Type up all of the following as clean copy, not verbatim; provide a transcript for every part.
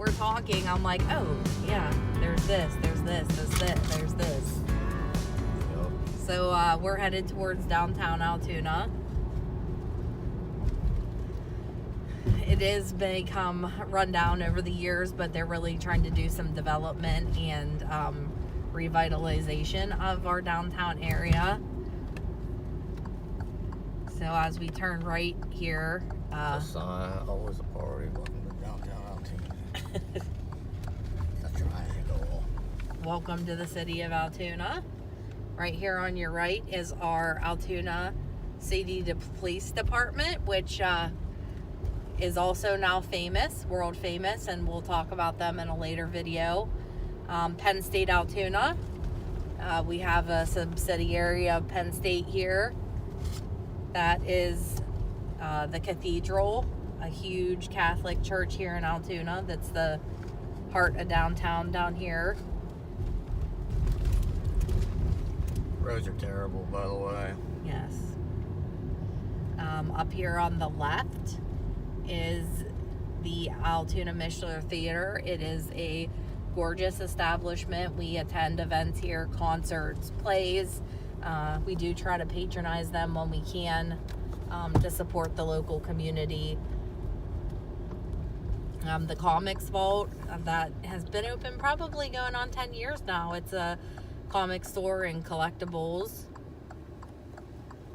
we're talking, I'm like, oh, yeah, there's this, there's this, there's this. Yep. So we're headed towards downtown Altoona. It has become run down over the years, but they're really trying to do some development and revitalization of our downtown area. So as we turn right here, The sign, always a party, welcome to downtown Altoona. The triangle. welcome to the city of Altoona. Right here on your right is our Altoona City Police Department, which is also now famous, world famous, and we'll talk about them in a later video. Penn State Altoona. We have a subsidiary of Penn State here. That is the Cathedral, a huge Catholic church here in Altoona. That's the heart of downtown down here. Roads are terrible, by the way. Yes. Up here on the left is the Altoona Mishler Theater. It is a gorgeous establishment. We attend events here, concerts, plays. We do try to patronize them when we can to support the local community. The Comics Vault, that has been open probably going on 10 years now. It's a comic store and collectibles.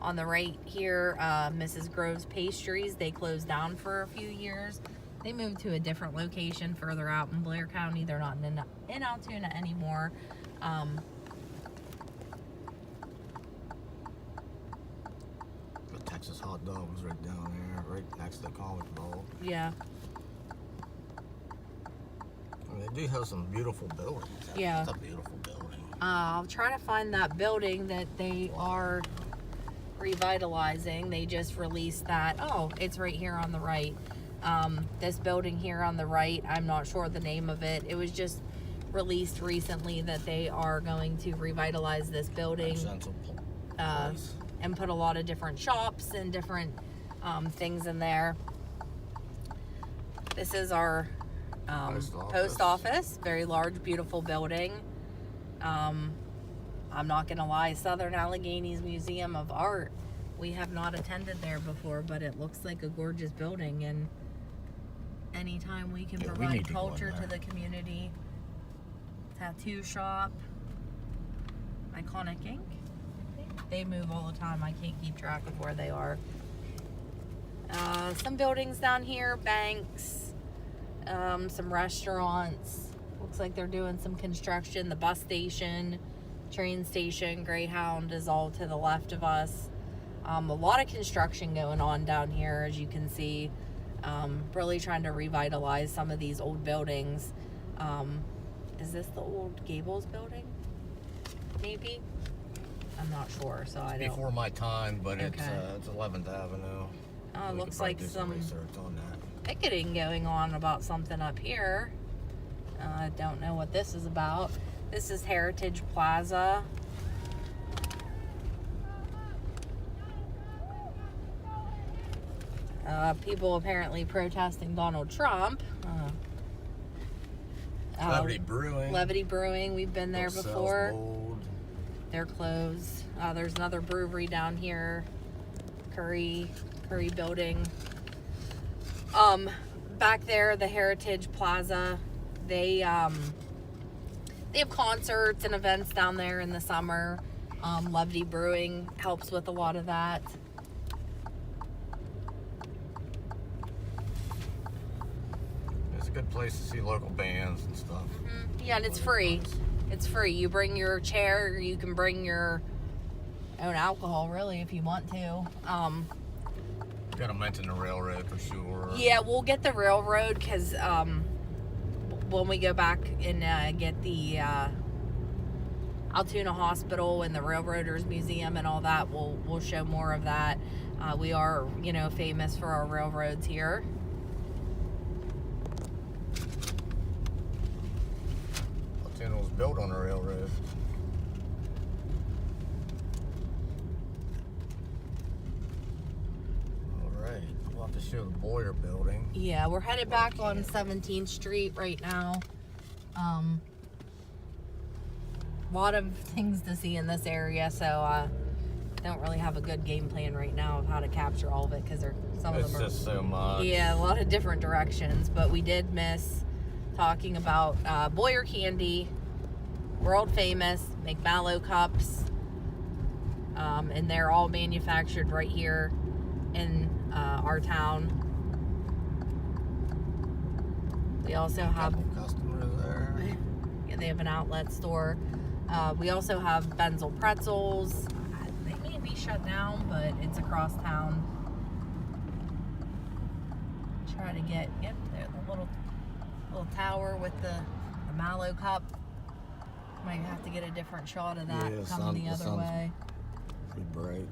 On the right here, Mrs. Grove's Pastries. They closed down for a few years. They moved to a different location further out in Blair County. They're not in Altoona anymore. The Texas hot dog was right down there, right next to the comic vault. Yeah. I mean, they do have some beautiful buildings. Yeah. It's a beautiful building. I'll try to find that building that they are revitalizing. They just released that. Oh, it's right here on the right. This building here on the right, I'm not sure the name of it. It was just released recently that they are going to revitalize this building and put a lot of different shops and different things in there. This is our post office. Very large, beautiful building. I'm not gonna lie, Southern Alleghany's Museum of Art, we have not attended there before, but it looks like a gorgeous building, and anytime we can provide culture to the community. Tattoo shop, Iconic Ink. They move all the time. I can't keep track of where they are. Some buildings down here, banks, some restaurants. Looks like they're doing some construction. The bus station, train station, Greyhound is all to the left of us. A lot of construction going on down here, as you can see. Really trying to revitalize some of these old buildings. Is this the old Gables building? Maybe? I'm not sure, so I don't. Before my time, but Okay. it's 11th Avenue. Oh, it We looks could probably like do some research on that. picketing going on about something up here. I don't know what this is about. This is Heritage Plaza. People apparently protesting Donald Trump. Levity Brewing. Levity Brewing, we've been there Sells before. mold. They're closed. There's another brewery down here. Curry building. Back there, the Heritage Plaza, they have concerts and events down there in the summer. Levity Brewing helps with a lot of that. It's a good place to see local bands and stuff. Mm-hmm. Yeah, and it's free. It's free. You bring your chair, or you can bring your own alcohol, really, if you want to. Gotta mention the railroad for sure. Yeah, we'll get the railroad because when we go back and get the Altoona Hospital and the Railroaders Museum and all that, we'll show more of that. We are, famous for our railroads here. Altoona was built on a railroad. Alright, we'll have to show the Boyer building. Yeah, we're headed back on 17th Street right now. A lot of things to see in this area, so don't really have a good game plan right now of how to capture all of it because some of them are just so much. Yeah, a lot of different directions. But we did miss talking about Boyer candy, world famous, make mallow cups, and they're all manufactured right here in our town. We also have customers there. Yeah, they have an outlet store. We also have Benzel pretzels. They may be shut down, but it's across town. Try to get there, the little tower with the mallow cup. Might have to get a different shot of that coming the other way. Pretty bright.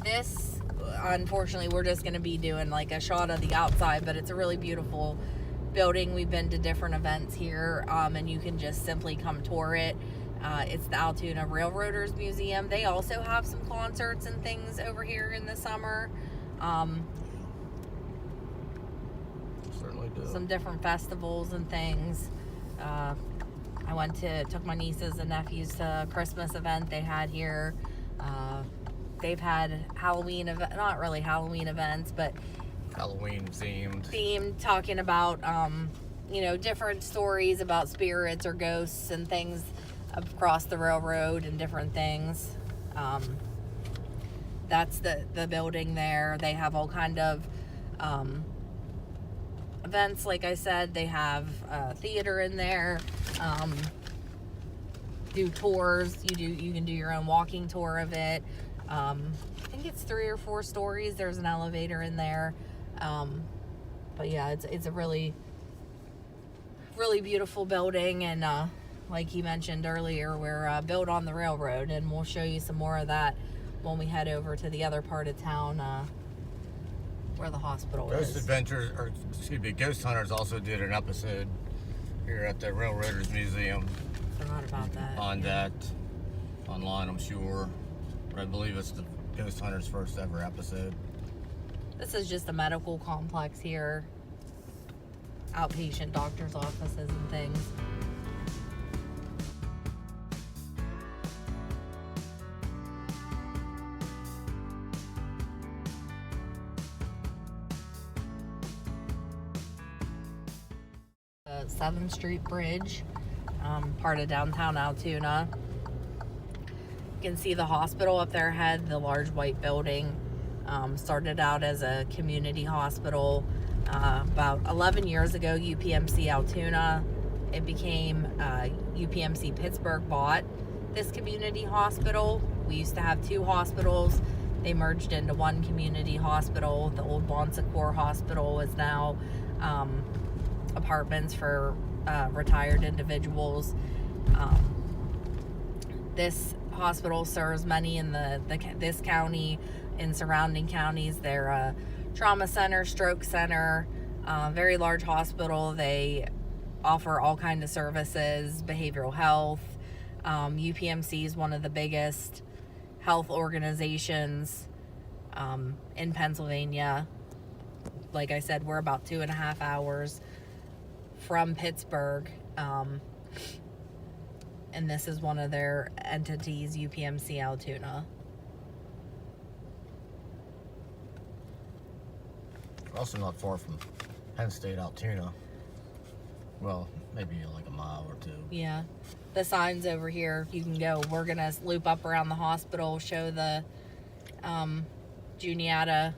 This, unfortunately, we're just going to be doing like a shot of the outside, but it's a really beautiful building. We've been to different events here, and you can just simply come tour it. It's the Altoona Railroaders Museum. They also have some concerts and things over here in the summer. Certainly do. Some different festivals and things. I took my nieces and nephews to a Christmas event they had here. They've had Halloween not really Halloween events, but Halloween themed, talking about different stories about spirits or ghosts and things across the railroad and different things. That's the building there. They have all kind of events. Like I said, they have theater in there. Do tours. You can do your own walking tour of it. I think it's 3 or 4 stories. There's an elevator in there. But yeah, it's a really, really beautiful building. And like you mentioned earlier, we're built on the railroad, and we'll show you some more of that when we head over to the other part of town where the hospital is. Ghost Hunters also did an episode here at the Railroaders Museum. Forgot about that. On that, online, I'm sure. But I believe it's the Ghost Hunters' first ever episode. This is just a medical complex here. Outpatient doctor's offices and things. The 7th Street Bridge, part of downtown Altoona. You can see the hospital up there ahead, the large white building. Started out as a community hospital. About 11 years ago, UPMC Altoona, it became UPMC Pittsburgh bought this community hospital. We used to have 2 hospitals. They merged into one community hospital. The old Bon Secours Hospital is now apartments for retired individuals. This hospital serves many in this county and surrounding counties. They're a trauma center, stroke center, very large hospital. They offer all kinds of services, behavioral health. UPMC is one of the biggest health organizations in Pennsylvania. Like I said, we're about 2.5 hours from Pittsburgh. And this is one of their entities, UPMC Altoona. Also not far from Penn State Altoona. Well, maybe like a mile or 2. Yeah. The signs over here, you can go. We're going to loop up around the hospital, show the Juniata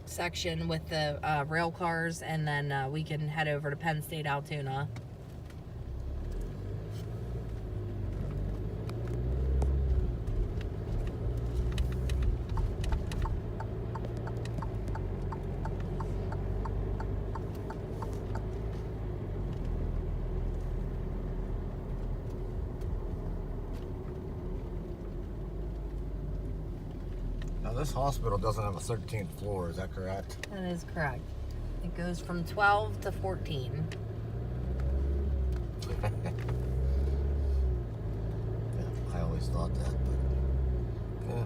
section with the rail cars, and then we can head over to Penn State Altoona. Now this hospital doesn't have a 13th floor, is that correct? That is correct. It goes from 12 to 14. Yeah, I always thought that, but Yeah.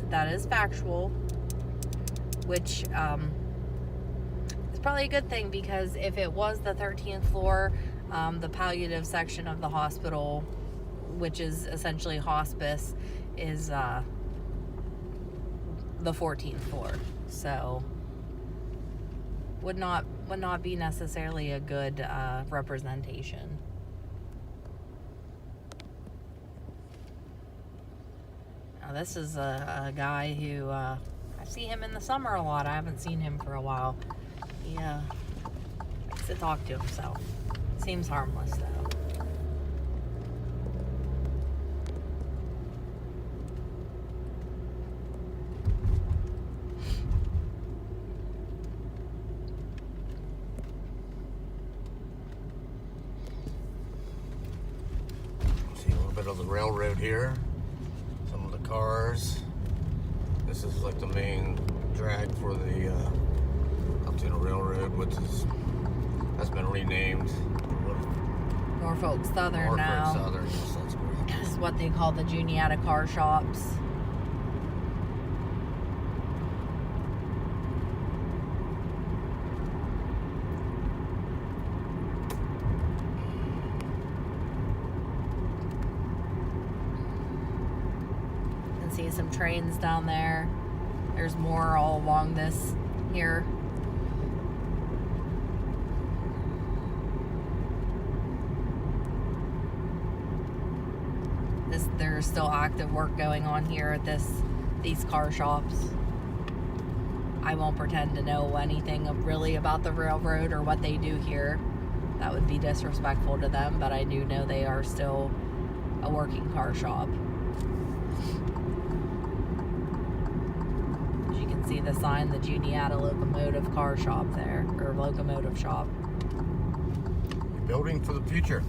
That is factual, which is probably a good thing, because if it was the 13th floor, the palliative section of the hospital, which is essentially hospice, is the 14th floor. So would not be necessarily a good representation. Now this is a guy who I see him in the summer a lot. I haven't seen him for a while. He likes to talk to himself. Seems harmless though. See a little bit of the railroad here. Some of the cars. This is like the main drag for the Altoona Railroad, which has been renamed Norfolk Southern Norfolk now. Southern. Yes, that's correct. This is what they call the Juniata car shops. You can see some trains down there. There's more all along this here. There's still active work going on here at these car shops. I won't pretend to know anything really about the railroad or what they do here. That would be disrespectful to them, but I do know they are still a working car shop. As you can see the sign, the Juniata Locomotive Car Shop there, or Locomotive Shop. Building for the future.